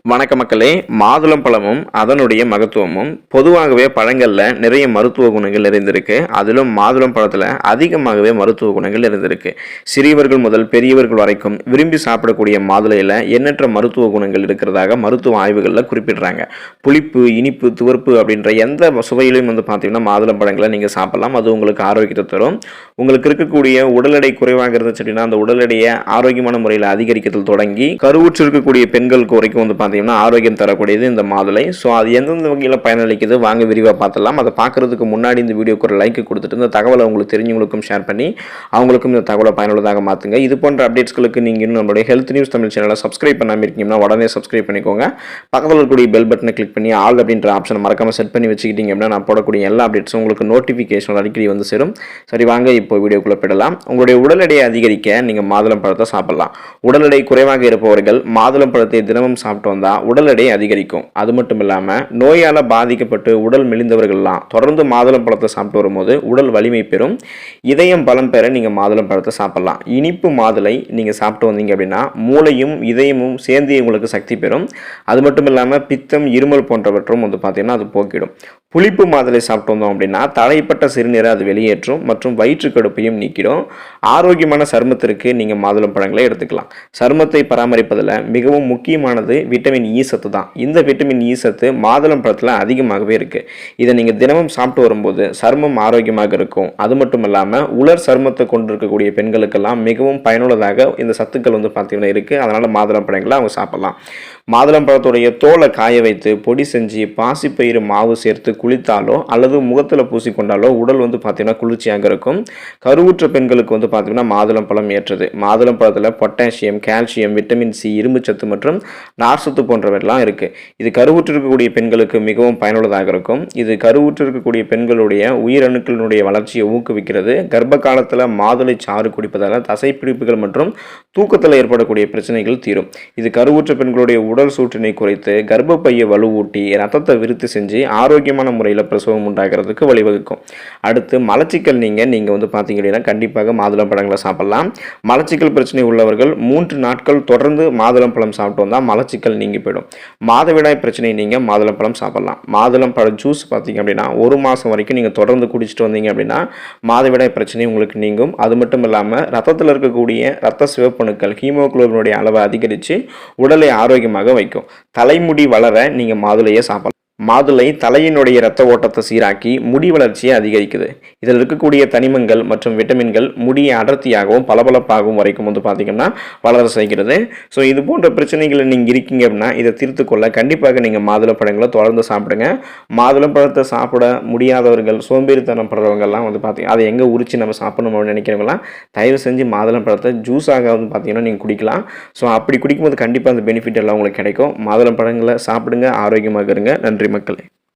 வணக்க மக்களே, மாதுளம் பழமும் அதனுடைய மகத்துவமும் பொதுவாகவே பழங்களில் நிறைய மருத்துவ குணங்கள் நிறைந்திருக்கு. அதிலும் மாதுளம் பழத்தில் அதிகமாகவே மருத்துவ குணங்கள் நிறைந்திருக்கு. சிறியவர்கள் முதல் பெரியவர்கள் வரைக்கும் விரும்பி சாப்பிடக்கூடிய மாதுளையில் எண்ணற்ற மருத்துவ குணங்கள் இருக்கிறதாக மருத்துவ ஆய்வுகளில் குறிப்பிடுறாங்க. புளிப்பு, இனிப்பு, துவர்ப்பு அப்படின்ற எந்த சுவையிலையும் பார்த்தீங்கன்னா மாதுளம் பழங்களை நீங்கள் சாப்பிடலாம். அது உங்களுக்கு ஆரோக்கியத்தை தரும். உங்களுக்கு இருக்கக்கூடிய உடல் எடை குறைவாக இருந்துச்சு அப்படின்னா அந்த உடல் எடையை ஆரோக்கியமான முறையில் அதிகரிக்கிறதுல தொடங்கி கருவுற்று இருக்கக்கூடிய பெண்களுக்கு வரைக்கும் ஆரோக்கியம் தரக்கூடியது இந்த மாதுளை. ஸோ அது எந்தெந்த வகையில் பயனளிக்குது வாங்க விரிவாக பார்த்துடலாம். அதை பார்க்கறதுக்கு முன்னாடி இந்த வீடியோக்கு ஒரு லைக் கொடுத்துட்டு இந்த தகவலை உங்களுக்கு தெரிஞ்சவங்களுக்கும் ஷேர் பண்ணி அவங்களுக்கும் இந்த தகவலை பயனுள்ளதாக மாற்றுங்க. இது போன்ற அப்டேட்ஸ்களுக்கு நீங்கள் இன்னும் நம்மளுடைய ஹெல்த் நியூஸ் தமிழ் சேனலை சப்ஸ்கிரைப் பண்ணாமல் இருக்கீங்கன்னா உடனே சப்ஸ்கிரைப் பண்ணிக்கோங்க. பக்கத்தில் இருக்கக்கூடிய பெல் பட்டனை கிளிக் பண்ணி ஆல் அப்படின்ற ஆப்ஷனை மறக்காமல் செட் பண்ணி வச்சுக்கிட்டீங்க அப்படின்னா நான் போடக்கூடிய எல்லா அப்டேட்ஸும் உங்களுக்கு நோட்டிஃபிகேஷன் அடிக்கடி வந்து சேரும். சரி, வாங்க இப்போ வீடியோக்குள்ளே போயிடலாம். உங்களுடைய உடல் எடையை அதிகரிக்க நீங்கள் மாதுளம் பழத்தை சாப்பிடலாம். உடல் எடை குறைவாக இருப்பவர்கள் மாதுளம் பழத்தை தினமும் சாப்பிட்டு வந்தால் உடல் எடை அதிகரிக்கும். அது மட்டும் இல்லாமல் நோயால் பாதிக்கப்பட்டு உடல் மெலிந்தவர்கள்லாம் தொடர்ந்து மாதுளம் பழத்தை சாப்பிட்டு வரும்போது உடல் வலிமை பெறும். இதயம் பலம் பெற நீங்கள் மாதுளம் பழத்தை சாப்பிடலாம். இனிப்பு மாதுளை நீங்கள் சாப்பிட்டு வந்தீங்க அப்படின்னா மூளையும் இதயமும் சேர்ந்து உங்களுக்கு சக்தி பெறும். அது மட்டும் இல்லாமல் பித்தம், இருமல் போன்றவற்றும் பார்த்தீங்கன்னா அது போக்கிடும். புளிப்பு மாதுளை சாப்பிட்டு வந்தோம் அப்படின்னா தடைப்பட்ட சிறுநீரை அது வெளியேற்றும் மற்றும் வயிற்று கடுப்பையும் நீக்கிடும். ஆரோக்கியமான சருமத்திற்கு நீங்கள் மாதுளம் பழங்களை எடுத்துக்கலாம். சருமத்தை பராமரிப்பதில் மிகவும் முக்கியமானது விட்டமின் இ சத்து தான். இந்த விட்டமின் இ சத்து மாதுளம் பழத்தில் அதிகமாகவே இருக்குது. இதை நீங்கள் தினமும் சாப்பிட்டு வரும்போது சருமம் ஆரோக்கியமாக இருக்கும். அது மட்டும் இல்லாமல் உலர் சருமத்தை கொண்டிருக்கக்கூடிய பெண்களுக்கெல்லாம் மிகவும் பயனுள்ளதாக இந்த சத்துக்கள் பார்த்தீங்கன்னா இருக்குது. அதனால் மாதுளம் பழங்களை அவங்க சாப்பிடலாம். மாதுளம் பழத்துடைய தோலை காய வைத்து பொடி செஞ்சு பாசிப்பயிறு மாவு சேர்த்து குளித்தாலோ அல்லது முகத்தில் பூசிக்கொண்டாலோ உடல் பார்த்தீங்கன்னா குளிர்ச்சியாக இருக்கும். கருவுற்ற பெண்களுக்கு பார்த்தீங்கன்னா மாதுளம் பழம் ஏற்றது. மாதுளம் பழத்தில் பொட்டாசியம், கால்சியம், விட்டமின் சி, இரும்புச்சத்து மற்றும் நார்சத்து போன்றவெல்லாம் இருக்குது. இது கருவுற்று இருக்கக்கூடிய பெண்களுக்கு மிகவும் பயனுள்ளதாக இருக்கும். இது கருவுற்று இருக்கக்கூடிய பெண்களுடைய உயிரணுக்களினுடைய வளர்ச்சியை ஊக்குவிக்கிறது. கர்ப்ப காலத்தில் மாதுளை சாறு குடிப்பதால் தசைப்பிடிப்புகள் மற்றும் தூக்கத்தில் ஏற்படக்கூடிய பிரச்சனைகள் தீரும். இது கருவுற்ற பெண்களுடைய உடல் சூட்டினை குறைத்து கர்ப்பப்பையை வலுவூட்டி ரத்தத்தை விருத்தி செஞ்சு ஆரோக்கியமான முறையில் பிரசவம் உண்டாகிறதுக்கு வழிவகுக்கும். அடுத்து மலச்சிக்கல் நீங்கள் பார்த்தீங்க அப்படின்னா கண்டிப்பாக மாதுளம் பழங்களை சாப்பிடலாம். மலச்சிக்கல் பிரச்சனை உள்ளவர்கள் 3 நாட்கள் தொடர்ந்து மாதுளம் பழம் சாப்பிட்டு வந்தால் மலச்சிக்கல் நீங்கி போயிடும். மாதவிடாய் பிரச்சனை நீங்கள் மாதுளம் பழம் சாப்பிடலாம். மாதுளம் பழம் ஜூஸ் பார்த்தீங்க அப்படின்னா 1 மாதம் வரைக்கும் நீங்கள் தொடர்ந்து குடிச்சிட்டு வந்தீங்க அப்படின்னா மாதவிடாய் பிரச்சனை உங்களுக்கு நீங்கும். அது மட்டும் இல்லாமல் ரத்தத்தில் இருக்கக்கூடிய ரத்த சிவப்பணுக்கள் ஹீமோகுளோபினுடைய அளவை அதிகரித்து உடலை ஆரோக்கியமாக வைக்கும். தலைமுடி வளர நீங்கள் மாதுளையை சாப்பிடலாம். மாதுளை தலையினுடைய இரத்த ஓட்டத்தை சீராக்கி முடி வளர்ச்சியை அதிகரிக்குது. இதில் இருக்கக்கூடிய தனிமங்கள் மற்றும் விட்டமின்கள் முடியை அடர்த்தியாகவும் பளபளப்பாகவும் வரைக்கும் பார்த்தீங்கன்னா வளர செய்கிறது. ஸோ இது போன்ற பிரச்சனைகளை நீங்கள் இருக்கீங்க அப்படின்னா இதை தீர்த்து கொள்ள கண்டிப்பாக நீங்கள் மாதுளை பழங்களை தொடர்ந்து சாப்பிடுங்க. மாதுளம் பழத்தை சாப்பிட முடியாதவர்கள், சோம்பேறித்தனம் படுறவங்கெல்லாம் பார்த்தீங்கன்னா அதை எங்கே உரிச்சு நம்ம சாப்பிடணும் அப்படின்னு நினைக்கிறவங்களாம் தயவு செஞ்சு மாதுளம் பழத்தை ஜூஸாக பார்த்தீங்கன்னா நீங்கள் குடிக்கலாம். ஸோ அப்படி குடிக்கும்போது கண்டிப்பாக அந்த பெனிஃபிட் எல்லாம் உங்களுக்கு கிடைக்கும். மாதுளம் பழங்களை சாப்பிடுங்க, ஆரோக்கியமாக இருங்க. நன்றி மக்களே.